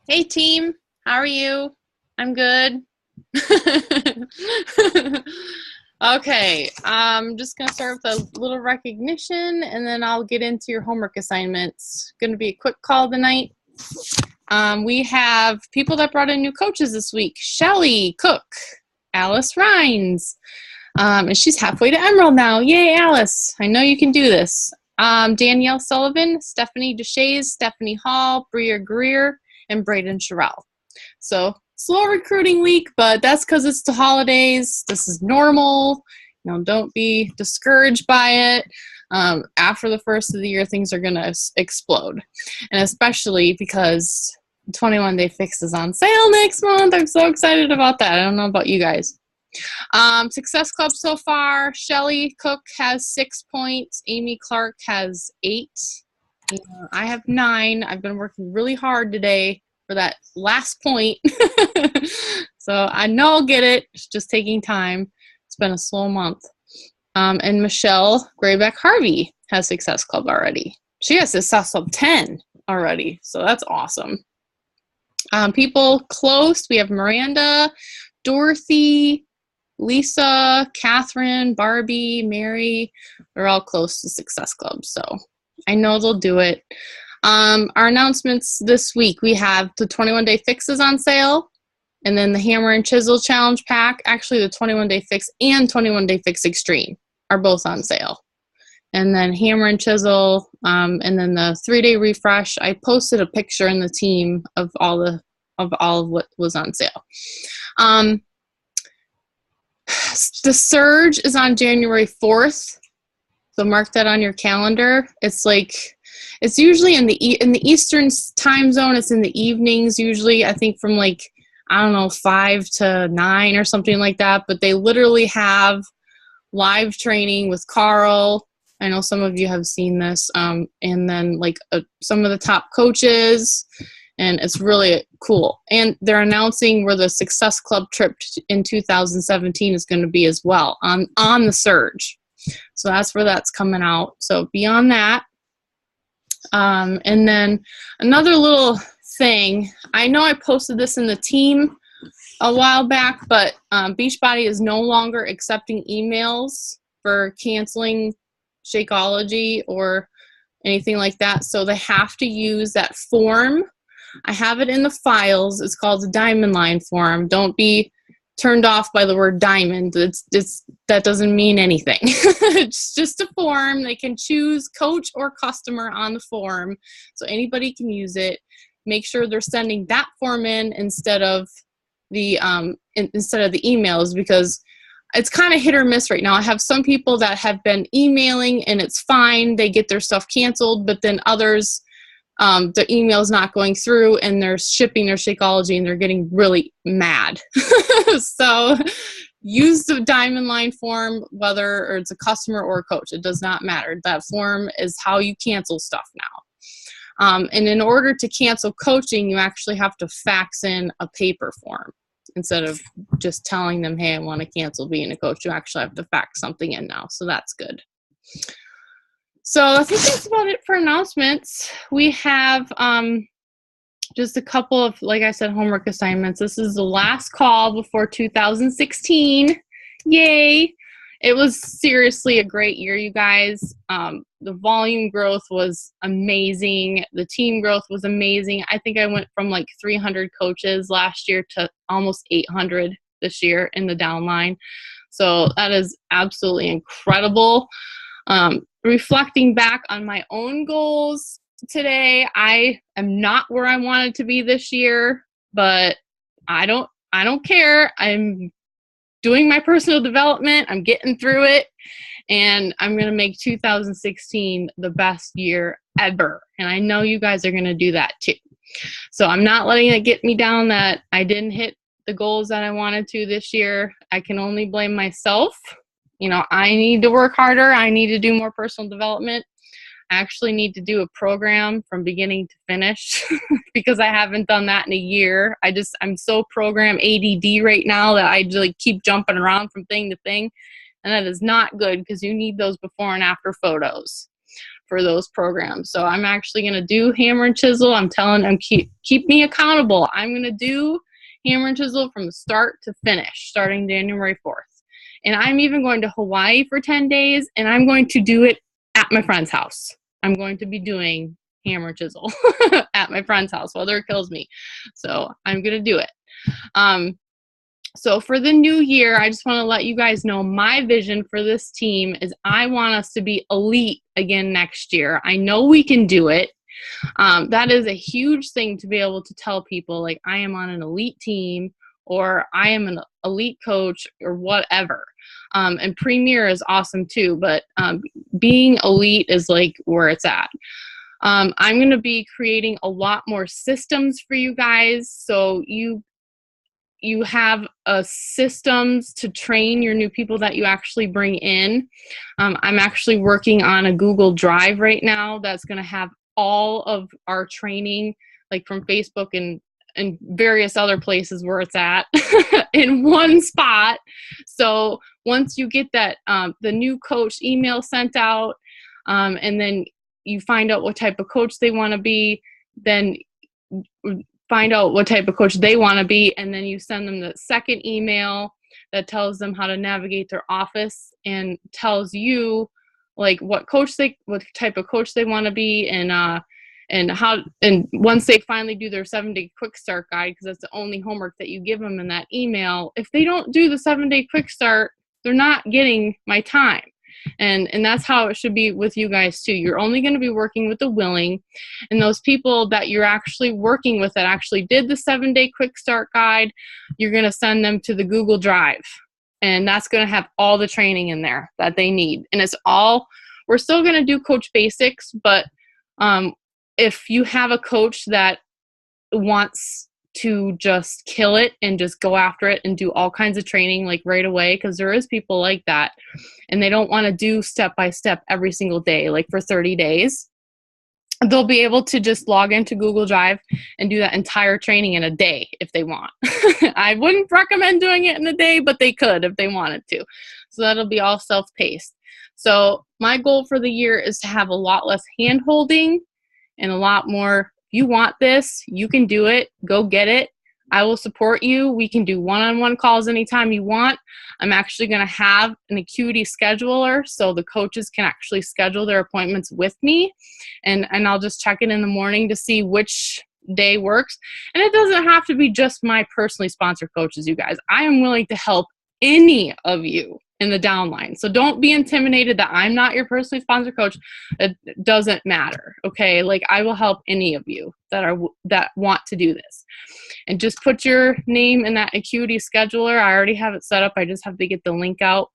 Hey team, how are you? I'm good. Okay, I'm just gonna start with a little recognition and then I'll get into your homework assignments. Gonna be a quick call tonight. We have people that brought in new coaches this week. Shelly Cook, Alice Rhines, and she's halfway to Emerald now. Yay, Alice! I know you can do this. Danielle Sullivan, Stephanie Deshays, Stephanie Hall, Bria Greer, and Braden Sherrell. So slow recruiting week, but that's because it's the holidays. This is normal. Don't be discouraged by it. After the first of the year, things are going to explode. And especially because 21 Day Fix is on sale next month. I'm so excited about that. I don't know about you guys. Success Club so far, Shelly Cook has 6 points. Amy Clark has 8. I have 9. I've been working really hard today for that last point. So I know I'll get it. It's just taking time. It's been a slow month. And Michelle Graybeck Harvey has Success Club already. She has Success Club 10 already. So that's awesome. People close. We have Miranda, Dorothy, Lisa, Catherine, Barbie, Mary. They're all close to Success Club. So I know they'll do it. Our announcements this week, we have the 21 Day Fixes on sale, and then the Hammer and Chisel Challenge Pack. Actually, the 21 Day Fix and 21 Day Fix Extreme are both on sale. And then Hammer and Chisel, and then the 3-day refresh. I posted a picture in the team of all of what was on sale. The Surge is on January 4th, so mark that on your calendar. It's usually in the Eastern time zone. It's in the evenings usually. I think from 5 to 9 or something like that. But they literally have live training with Carl. I know some of you have seen this, and then some of the top coaches, and it's really cool. And they're announcing where the Success Club trip in 2017 is going to be as well on the Surge. So that's where that's coming out. So beyond that, and then another little thing. I know I posted this in the team a while back, but Beachbody is no longer accepting emails for canceling Shakeology or anything like that. So they have to use that form. I have it in the files. It's called the Diamond Line form. Don't be turned off by the word diamond. That doesn't mean anything. It's just a form. They can choose coach or customer on the form, so anybody can use it. Make sure they're sending that form in instead of the emails, because it's kind of hit or miss right now. I have some people that have been emailing and it's fine. They get their stuff canceled, but then others, the email's not going through and they're shipping their Shakeology and they're getting really mad. So use the Diamond Line form, whether it's a customer or a coach. It does not matter. That form is how you cancel stuff now. And in order to cancel coaching, you actually have to fax in a paper form. Instead of just telling them, hey, I want to cancel being a coach, you actually have to fax something in now. So that's good. So I think that's about it for announcements. We have just a couple of, like I said, homework assignments. This is the last call before 2016. Yay! It was seriously a great year, you guys. The volume growth was amazing. The team growth was amazing. I think I went from 300 coaches last year to almost 800 this year in the downline. So that is absolutely incredible. Reflecting back on my own goals today, I am not where I wanted to be this year, but I don't care. I'm doing my personal development. I'm getting through it, and I'm going to make 2016 the best year ever. And I know you guys are going to do that too. So I'm not letting it get me down that I didn't hit the goals that I wanted to this year. I can only blame myself. I need to work harder. I need to do more personal development. I actually need to do a program from beginning to finish because I haven't done that in a year. I'm so program ADD right now that I just keep jumping around from thing to thing. And that is not good because you need those before and after photos for those programs. So I'm actually going to do hammer and chisel. I'm keep me accountable. I'm going to do hammer and chisel from the start to finish, starting January 4th. And I'm even going to Hawaii for 10 days, and I'm going to do it at my friend's house. I'm going to be doing hammer and chisel at my friend's house, whether it kills me. So I'm going to do it. So for the new year, I just want to let you guys know my vision for this team is I want us to be elite again next year. I know we can do it. That is a huge thing to be able to tell people, like, I am on an elite team, or I am an elite coach, or whatever. And Premier is awesome too, but being elite is like where it's at. I'm going to be creating a lot more systems for you guys, so you have systems to train your new people that you actually bring in. I'm actually working on a Google Drive right now that's going to have all of our training, like from Facebook and various other places where it's at, in one spot. So once you get that, the new coach email sent out, and then you find out what type of coach they want to be, then find out what type of coach they want to be, and then you send them the second email that tells them how to navigate their office and tells you like what type of coach they want to be, and once they finally do their 7-day quick start guide, because that's the only homework that you give them in that email, if they don't do the 7-day quick start, they're not getting my time. And that's how it should be with you guys too. You're only going to be working with the willing, and those people that you're actually working with that actually did the 7-day quick start guide, you're going to send them to the Google Drive, and that's going to have all the training in there that they need. And we're still going to do coach basics, but if you have a coach that wants to just kill it and just go after it and do all kinds of training like right away, because there is people like that, and they don't want to do step by step every single day, like for 30 days, they'll be able to just log into Google Drive and do that entire training in a day if they want. I wouldn't recommend doing it in a day, but they could if they wanted to. So that'll be all self-paced. So my goal for the year is to have a lot less hand-holding and a lot more, you want this, you can do it, go get it. I will support you. We can do one-on-one calls anytime you want. I'm actually going to have an Acuity scheduler, so the coaches can actually schedule their appointments with me, and I'll just check it in the morning to see which day works. And it doesn't have to be just my personally sponsored coaches, you guys. I am willing to help any of you in the downline. So don't be intimidated that I'm not your personally sponsored coach. It doesn't matter. Okay. Like, I will help any of you that want to do this, and just put your name in that Acuity scheduler. I already have it set up. I just have to get the link out,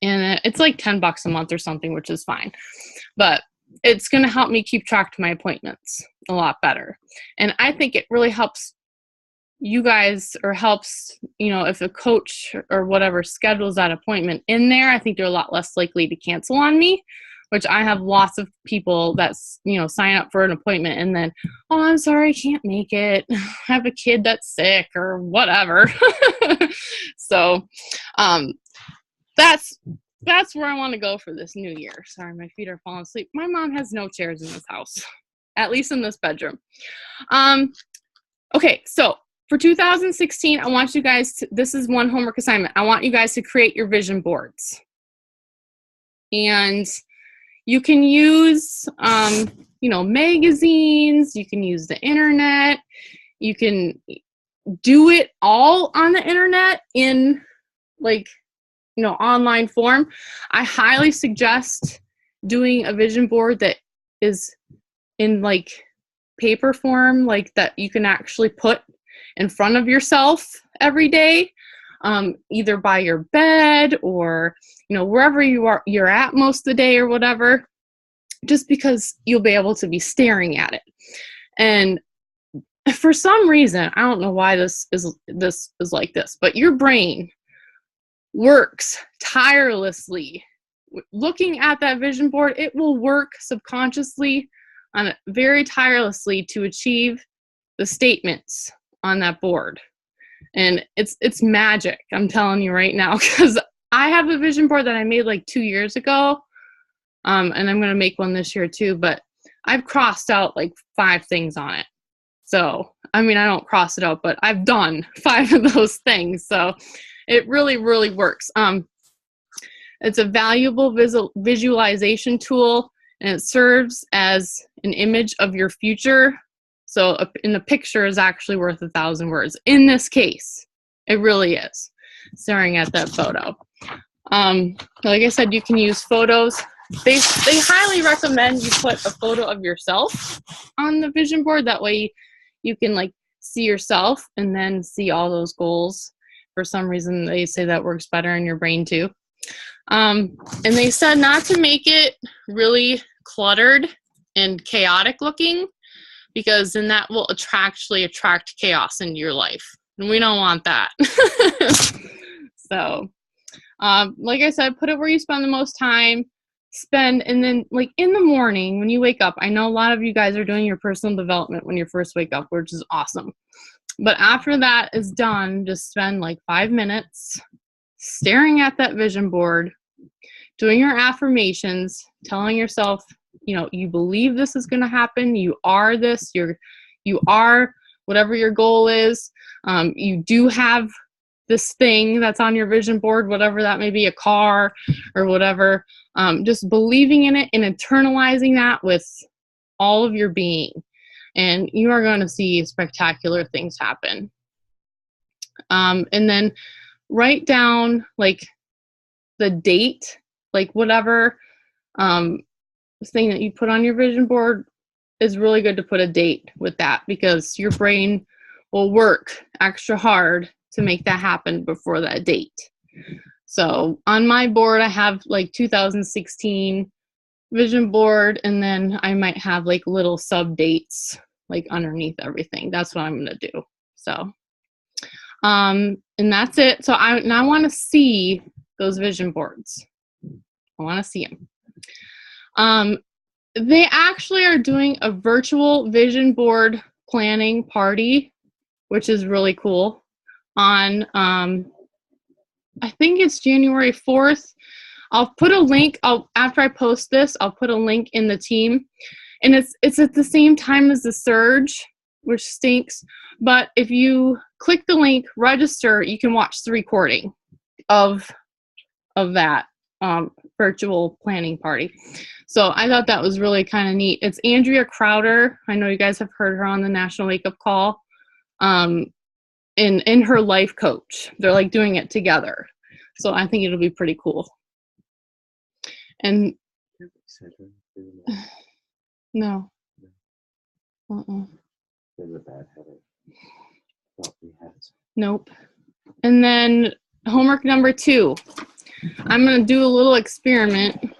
and it's like $10 a month or something, which is fine, but it's going to help me keep track to my appointments a lot better. And I think it really helps you guys, or helps, if a coach or whatever schedules that appointment in there, I think they're a lot less likely to cancel on me, which I have lots of people that, sign up for an appointment and then, oh, I'm sorry, I can't make it. I have a kid that's sick or whatever. So that's where I want to go for this new year. Sorry, my feet are falling asleep. My mom has no chairs in this house, at least in this bedroom. Okay, so for 2016, I want you guys to, this is one homework assignment. I want you guys to create your vision boards. And you can use, magazines, you can use the internet, you can do it all on the internet in online form. I highly suggest doing a vision board that is in paper form, that you can actually put in front of yourself every day, either by your bed or wherever you're at most of the day or whatever, just because you'll be able to be staring at it. And for some reason, I don't know why this is like this, but your brain works tirelessly looking at that vision board. It will work subconsciously on it very tirelessly to achieve the statements on that board. And it's magic, I'm telling you right now, because I have a vision board that I made 2 years ago, And I'm going to make one this year too, but I've crossed out like 5 things on it. So, I mean, I don't cross it out, but I've done 5 of those things. So it really, really works. It's a valuable visualization tool, and it serves as an image of your future. So in a picture is actually worth 1,000 words. In this case, it really is, staring at that photo. Like I said, you can use photos. They highly recommend you put a photo of yourself on the vision board. That way you can like see yourself and then see all those goals. For some reason, they say that works better in your brain too. And they said not to make it really cluttered and chaotic looking, because then that will actually attract chaos into your life. And we don't want that. So, like I said, put it where you spend the most time. And then like in the morning when you wake up, I know a lot of you guys are doing your personal development when you first wake up, which is awesome. But after that is done, just spend like 5 minutes staring at that vision board, doing your affirmations, telling yourself, you know, you believe this is going to happen. You are this. You are whatever your goal is. You do have this thing that's on your vision board, whatever that may be, a car or whatever. Just believing in it and internalizing that with all of your being. And you are going to see spectacular things happen. And then write down like the date, like whatever thing that you put on your vision board is really good to put a date with that, because your brain will work extra hard to make that happen before that date. So on my board, I have like 2016 vision board, and then I might have like little sub dates like underneath everything. That's what I'm going to do. So, and that's it. So I want to see those vision boards. I want to see them. They actually are doing a virtual vision board planning party, which is really cool, on, I think it's January 4th. I'll put a link, after I post this, I'll put a link in the team. And it's at the same time as the Surge, which stinks. But if you click the link, register, you can watch the recording of that virtual planning party. So I thought that was really kind of neat. It's Andrea Crowder. I know you guys have heard her on the National Wake Up Call. In her life coach. They're like doing it together. So I think it'll be pretty cool. And no. There's a bad headache. Nope. And then homework number 2. I'm going to do a little experiment.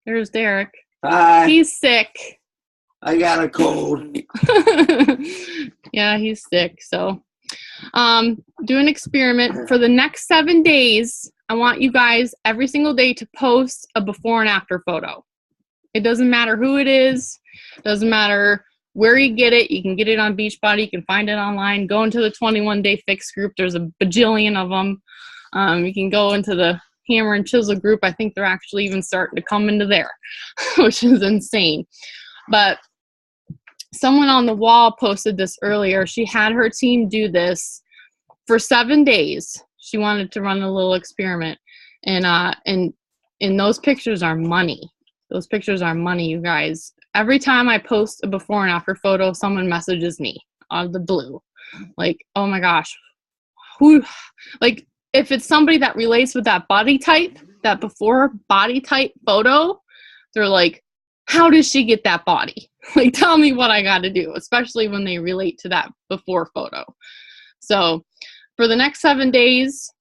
There's Derek. Hi. He's sick. I got a cold. Yeah, he's sick. So do an experiment. For the next 7 days, I want you guys every single day to post a before and after photo. It doesn't matter who it is. Doesn't matter where you get it. You can get it on Beachbody. You can find it online. Go into the 21 Day Fix group. There's a bajillion of them. You can go into the Hammer and Chisel group. I think they're actually even starting to come into there, which is insane. But someone on the wall posted this earlier. She had her team do this for 7 days. She wanted to run a little experiment. And those pictures are money. Those pictures are money, you guys. Every time I post a before and after photo, someone messages me out of the blue. Like, oh my gosh. Like, if it's somebody that relates with that body type, that before body type photo, they're like, how does she get that body? Like, tell me what I got to do, especially when they relate to that before photo. So for the next 7 days,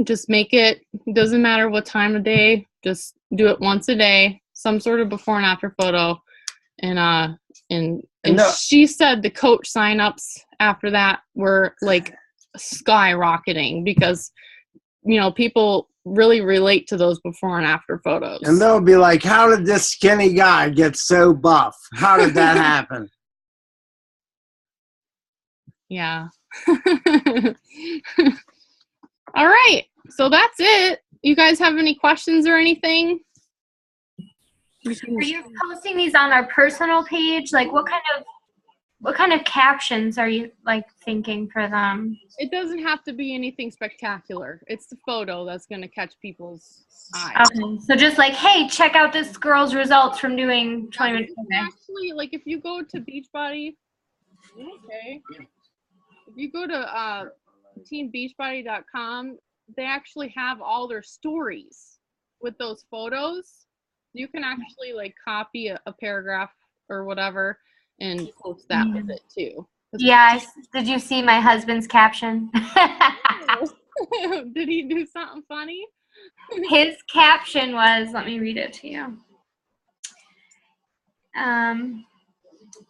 just make it, doesn't matter what time of day, just do it once a day, some sort of before and after photo. And she said the coach signups after that were like skyrocketing, because, you know, people really relate to those before and after photos. And they'll be like, how did this skinny guy get so buff? How did that happen? Yeah. All right. So that's it. You guys have any questions or anything? Are you posting these on our personal page? Like, what kind of captions are you like thinking for them? It doesn't have to be anything spectacular. It's the photo that's going to catch people's eyes. Okay, so just like, hey, check out this girl's results from doing 20 minutes a day. Actually, like if you go to Beachbody, okay, if you go to teambeachbody.com, they actually have all their stories with those photos. You can actually like copy a paragraph or whatever and post that with it too. Yeah, did you see my husband's caption? Did he do something funny? His caption was, let me read it to you. And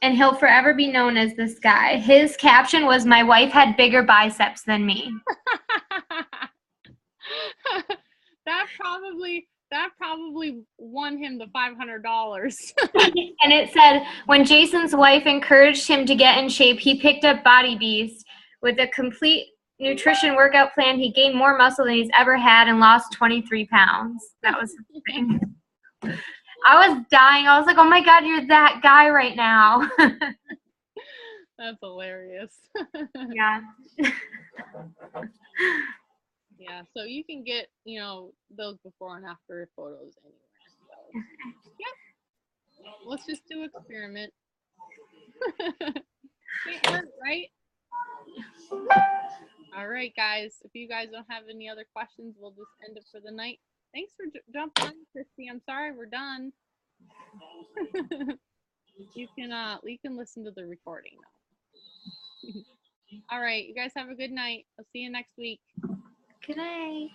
he'll forever be known as this guy. His caption was, my wife had bigger biceps than me. That probably won him the $500. And it said, when Jason's wife encouraged him to get in shape, he picked up Body Beast. With a complete nutrition workout plan, he gained more muscle than he's ever had and lost 23 pounds. That was the thing. I was dying. I was like, oh my God, you're that guy right now. That's hilarious. Yeah. Yeah, so you can get, those before and after photos anywhere. So, yep. Let's just do experiment. Can't hurt, right? All right, guys. If you guys don't have any other questions, we'll just end it for the night. Thanks for jumping on, Christy. I'm sorry we're done. You can listen to the recording now. All right, you guys have a good night. I'll see you next week. Good night.